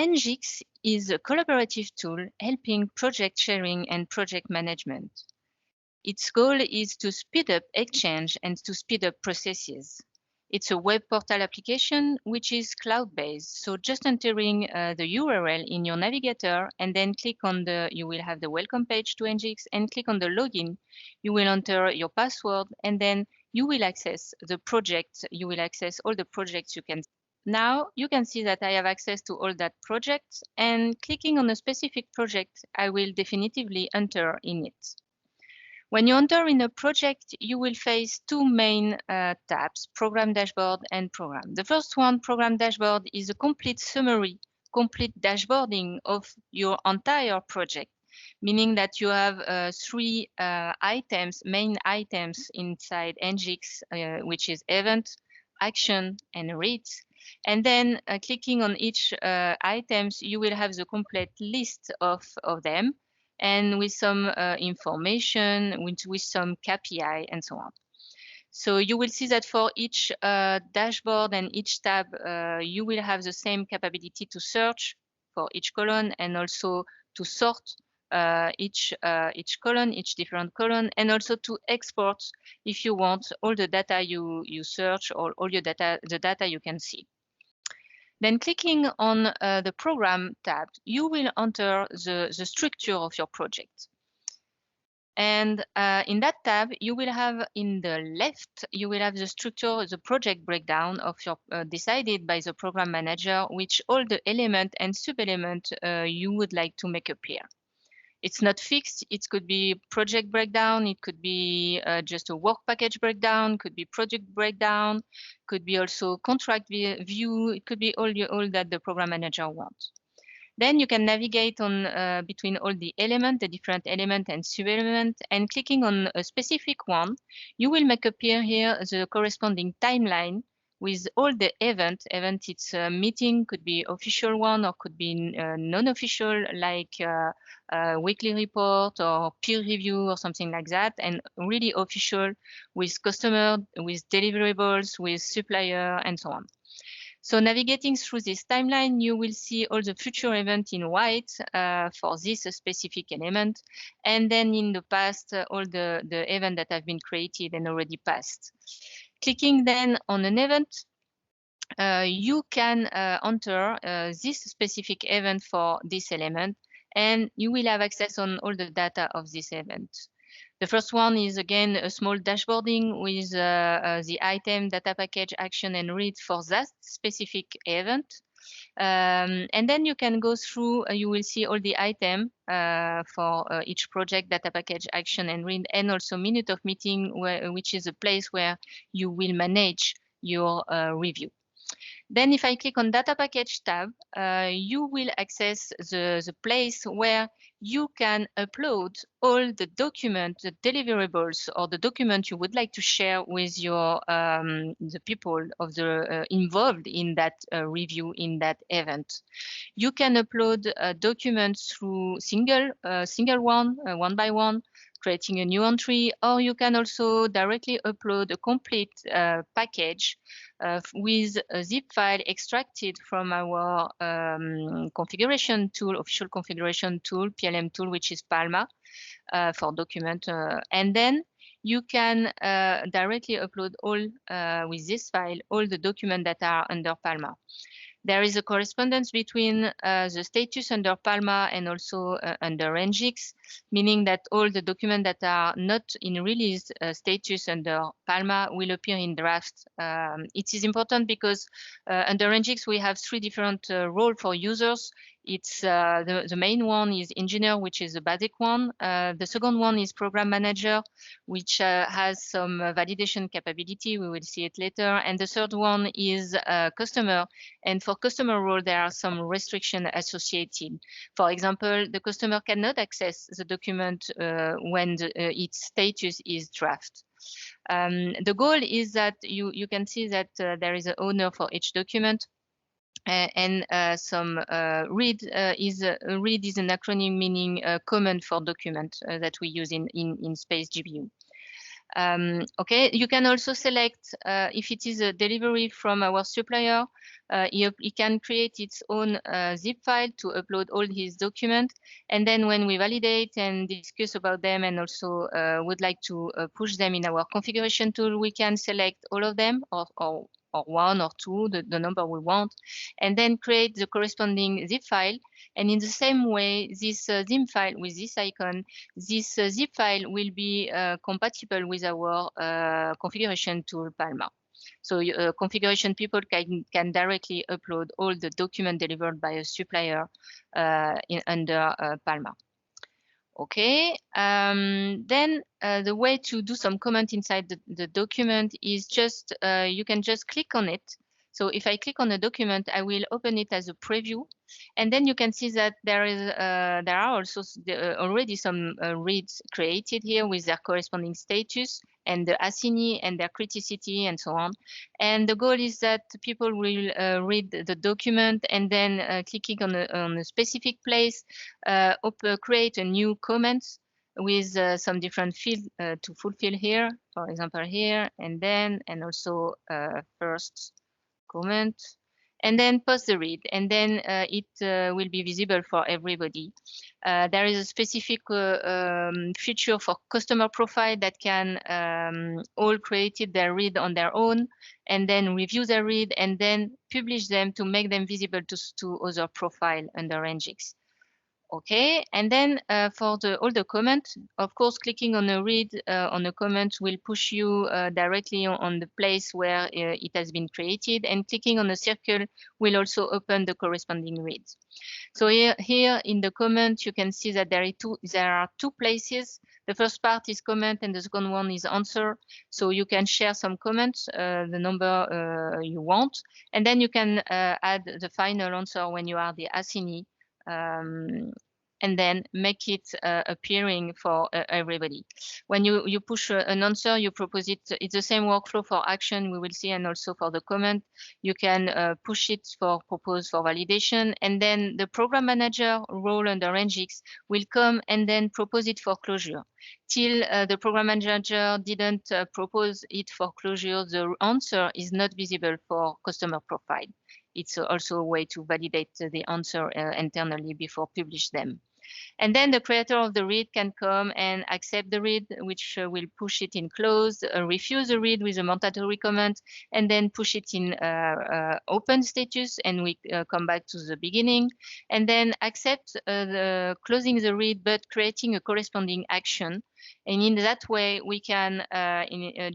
ENGIX is a collaborative tool helping project sharing and project management. Its goal is to speed up exchange and to speed up processes. It's a web portal application which is cloud-based. So just entering the URL in your navigator and then click on you will have the welcome page to ENGIX and click on the login. You will enter your password and then you will access the project. You will access all the projects you can. Now you can see that I have access to all that projects, and clicking on a specific project, I will definitively enter in it. When you enter in a project, you will face two main tabs, Program Dashboard and Program. The first one, Program Dashboard, is a complete summary, complete dashboarding of your entire project, meaning that you have three items, main items inside ENGIX, which is Event, Action, and Reads. And then clicking on each items, you will have the complete list of them, and with some information, with some KPI and so on. So you will see that for each dashboard and each tab, you will have the same capability to search for each column and also to sort each column, each different column, and also to export if you want all the data you search or all your data, the data you can see. Then clicking on the Program tab, you will enter the structure of your project. And in that tab, you will have in the left, you will have the structure, the project breakdown of your decided by the program manager, which all the element and sub-element you would like to make appear. It's not fixed. It could be project breakdown. It could be just a work package breakdown. Could be project breakdown. Could be also contract view. It could be all that the program manager wants. Then you can navigate on between all the elements, the different element and sub-element, and clicking on a specific one, you will make appear here the corresponding timeline with all the event. It's a meeting, could be official one or could be non-official, like a weekly report or peer review or something like that, and really official with customer, with deliverables, with supplier, and so on. So navigating through this timeline, you will see all the future events in white for this specific element. And then in the past, all the events that have been created and already passed. Clicking then on an event, you can enter this specific event for this element, and you will have access on all the data of this event. The first one is, again, a small dashboarding with the item, data package, action, and read for that specific event. And then you can go through, you will see all the item for each project, data package, action, and read, and also minute of meeting, which is a place where you will manage your review. Then if I click on Data Package tab, you will access the place where you can upload all the documents, the deliverables, or the document you would like to share with your the people of the involved in that review, in that event. You can upload documents through single one by one, creating a new entry, or you can also directly upload a complete package with a zip file extracted from our configuration tool, official configuration tool, PLM tool, which is Palma for document. And then you can directly upload all with this file, all the documents that are under Palma. There is a correspondence between the status under Palma and also under ENGIX, meaning that all the documents that are not in release status under Palma will appear in draft. It is important because under ENGIX we have three different roles for users. It's the main one is engineer, which is the basic one. The second one is program manager, which has some validation capability. We will see it later. And the third one is customer. And for customer role, there are some restrictions associated. For example, the customer cannot access the document when its status is draft. The goal is that you can see that there is an owner for each document. And some read is an acronym meaning command for document that we use in Space GBU. Okay, you can also select if it is a delivery from our supplier, he can create its own zip file to upload all his documents. And then when we validate and discuss about them and also would like to push them in our configuration tool, we can select all of them or one or two, the number we want, and then create the corresponding zip file. And in the same way, this zip file with this icon, this zip file will be compatible with our configuration tool, Palma. So configuration people can directly upload all the document delivered by a supplier under Palma. Okay, then the way to do some comment inside the document is just, you can just click on it. So if I click on a document, I will open it as a preview. And then you can see that there are also already some reads created here with their corresponding status and the assignee and their criticity and so on. And the goal is that people will read the document and then clicking on a specific place, create a new comment with some different fields to fulfill here, for example here, and then, and also first comment, and then post the read, and then it will be visible for everybody. There is a specific feature for customer profile that can all create their read on their own, and then review their read, and then publish them to make them visible to other profile under ENGIX. Okay, and then for all the comments, of course, clicking on a read on a comment will push you directly on the place where it has been created, and clicking on a circle will also open the corresponding reads. So here in the comment, you can see that there are two places. The first part is comment and the second one is answer. So you can share some comments, the number you want, and then you can add the final answer when you are the assignee. And then make it appearing for everybody. When you push an answer, you propose it. It's the same workflow for action we will see, and also for the comment. You can push it for propose for validation, and then the program manager role under ENGIX will come and then propose it for closure. Till the program manager didn't propose it for closure, the answer is not visible for customer profile. It's also a way to validate the answer internally before publish them. And then the creator of the read can come and accept the read, which will push it in closed, refuse the read with a mandatory comment, and then push it in open status, and we come back to the beginning, and then accept the closing the read, but creating a corresponding action. And in that way, we can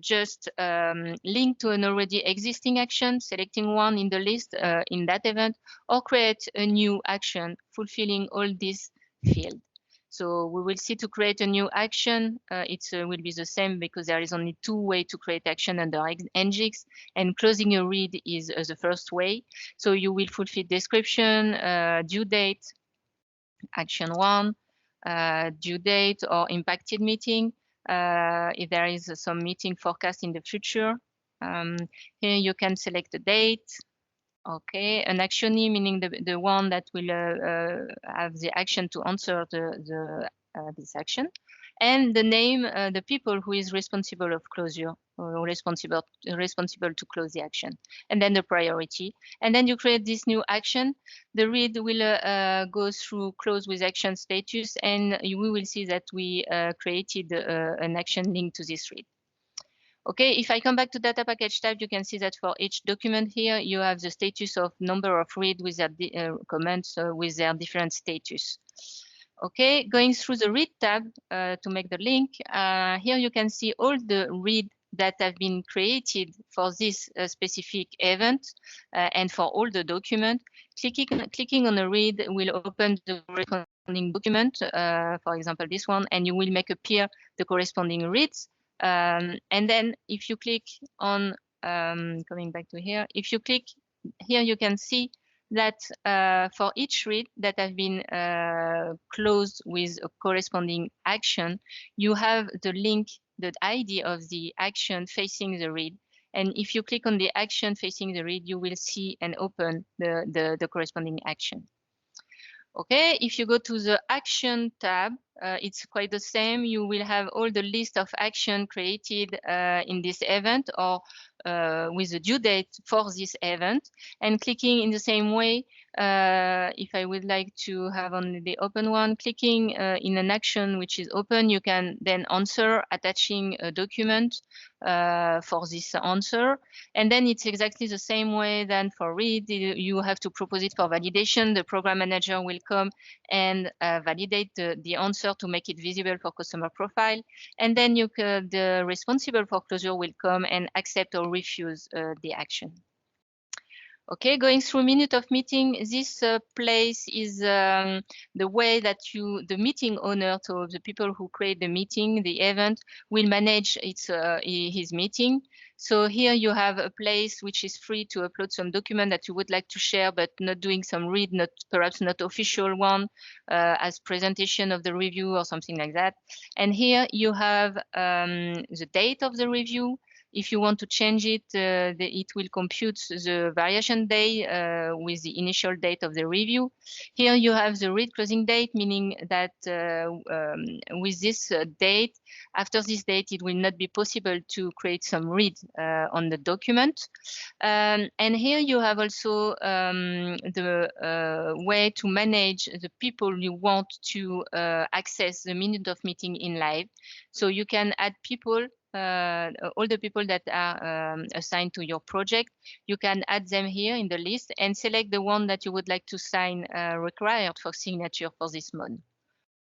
just link to an already existing action, selecting one in the list in that event, or create a new action fulfilling all these fields. So we will see to create a new action. It will be the same because there is only two ways to create action under ENGIX, and closing a read is the first way. So you will fulfill description, due date, action one, due date or impacted meeting, if there is some meeting forecast in the future. Here you can select the date. Okay, an actionee, meaning the one that will have the action to answer this action, and the name, the people who is responsible of closure, or responsible to close the action, and then the priority. And then you create this new action. The read will go through close with action status, and we will see that we created an action linked to this read. Okay, if I come back to data package type, you can see that for each document here, you have the status of number of read with their comments with their different status. Okay, going through the read tab to make the link, here you can see all the read that have been created for this specific event and for all the document. Clicking on a read will open the corresponding document, for example, this one, and you will make appear the corresponding reads. And then if you click on, coming back to here, if you click here, you can see that for each read that have been closed with a corresponding action, you have the link, the ID of the action facing the read. And if you click on the action facing the read, you will see and open the corresponding action. Okay, if you go to the action tab, it's quite the same. You will have all the list of action created in this event or with the due date for this event, and clicking in the same way. If I would like to have only the open one, clicking in an action which is open, you can then answer, attaching a document for this answer. And then it's exactly the same way than for read. You have to propose it for validation. The program manager will come and validate the answer to make it visible for customer profile. And then the responsible for closure will come and accept or refuse the action. Okay, going through minute of meeting, this place is the way that the meeting owner, so the people who create the meeting, the event, will manage his meeting. So here you have a place which is free to upload some document that you would like to share, but not doing some read, perhaps not official one, as presentation of the review or something like that. And here you have the date of the review. If you want to change it, it will compute the variation day with the initial date of the review. Here you have the read closing date, meaning that with this date, after this date, it will not be possible to create some read on the document. And here you have also the way to manage the people you want to access the minute of meeting in live. So you can add people, all the people that are assigned to your project. You can add them here in the list and select the one that you would like to sign required for signature for this month.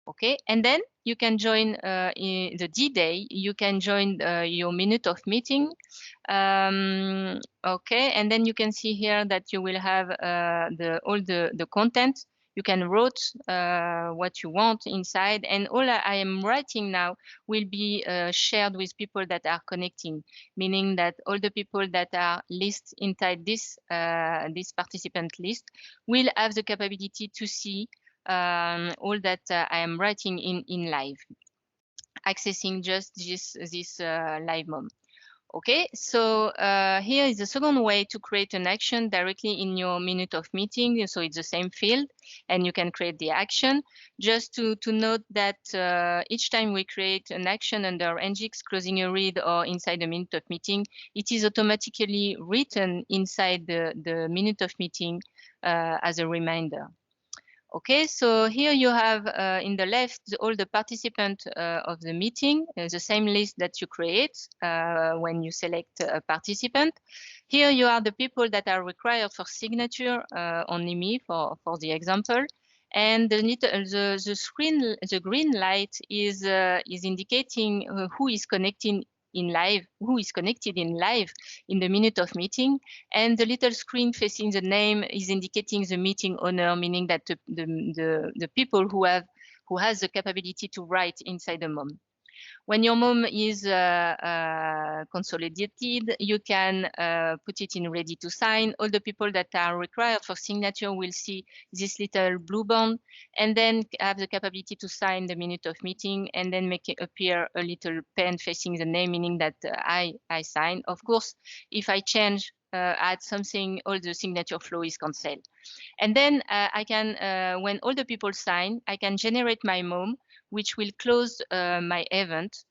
Okay, and then you can join in the D-Day, you can join your minute of meeting. Okay, and then you can see here that you will have all the content. You can write what you want inside, and all I am writing now will be shared with people that are connecting, meaning that all the people that are listed inside this participant list will have the capability to see all that I am writing in live, accessing just this live mom. Okay, so here is the second way to create an action directly in your minute of meeting. So it's the same field and you can create the action. Just to note that each time we create an action under ENGIX, closing a read or inside a minute of meeting, it is automatically written inside the minute of meeting as a reminder. Okay, so here you have in the left all the participants of the meeting, the same list that you create when you select a participant. Here you are the people that are required for signature, only me for the example. And the screen, the green light is indicating who is connecting in live, who is connected in live in the minute of meeting, and the little screen facing the name is indicating the meeting owner, meaning that the people who has the capability to write inside the mom. When your mom is consolidated, you can put it in ready to sign. All the people that are required for signature will see this little blue band and then have the capability to sign the minute of meeting and then make it appear a little pen facing the name, meaning that I sign. Of course, if I change, add something, all the signature flow is cancelled. And then I can, when all the people sign, I can generate my mom, which will close my event.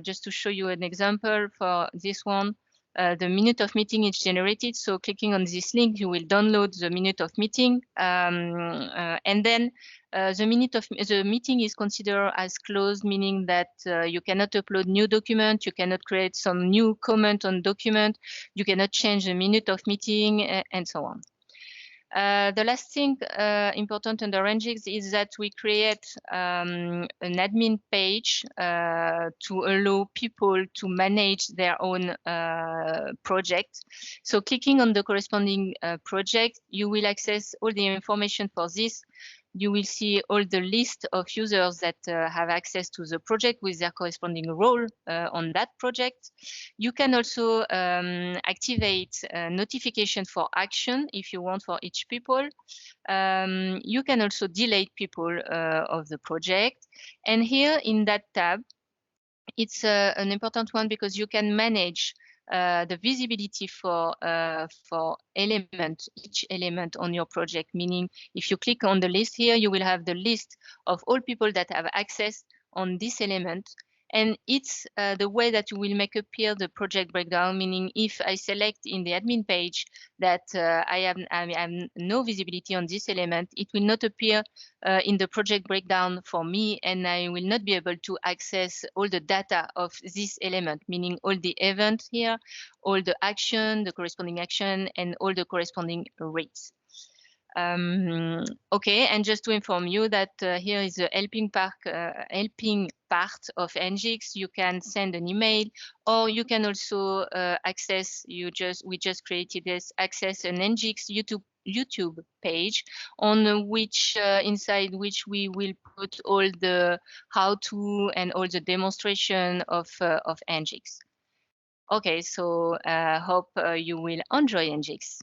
Just to show you an example for this one, the minute of meeting is generated. So clicking on this link, you will download the minute of meeting. And then the meeting is considered as closed, meaning that you cannot upload new document, you cannot create some new comment on document, you cannot change the minute of meeting, and so on. The last thing important under ENGIX is that we create an admin page to allow people to manage their own project. So clicking on the corresponding project, you will access all the information for this. You will see all the list of users that have access to the project with their corresponding role on that project. You can also activate notification for action if you want for each people. You can also delete people of the project. And here in that tab, it's an important one because you can manage the visibility for each element on your project. Meaning, if you click on the list here, you will have the list of all people that have access on this element. And it's the way that you will make appear the project breakdown, meaning if I select in the admin page that I have no visibility on this element, it will not appear in the project breakdown for me, and I will not be able to access all the data of this element, meaning all the events here, all the action, the corresponding action, and all the corresponding rates. Okay, and just to inform you that here is the helping part of ENGIX. You can send an email, or you can also access. We just created this access an ENGIX YouTube page on which inside which we will put all the how-to and all the demonstration of ENGIX. Okay, so hope you will enjoy ENGIX.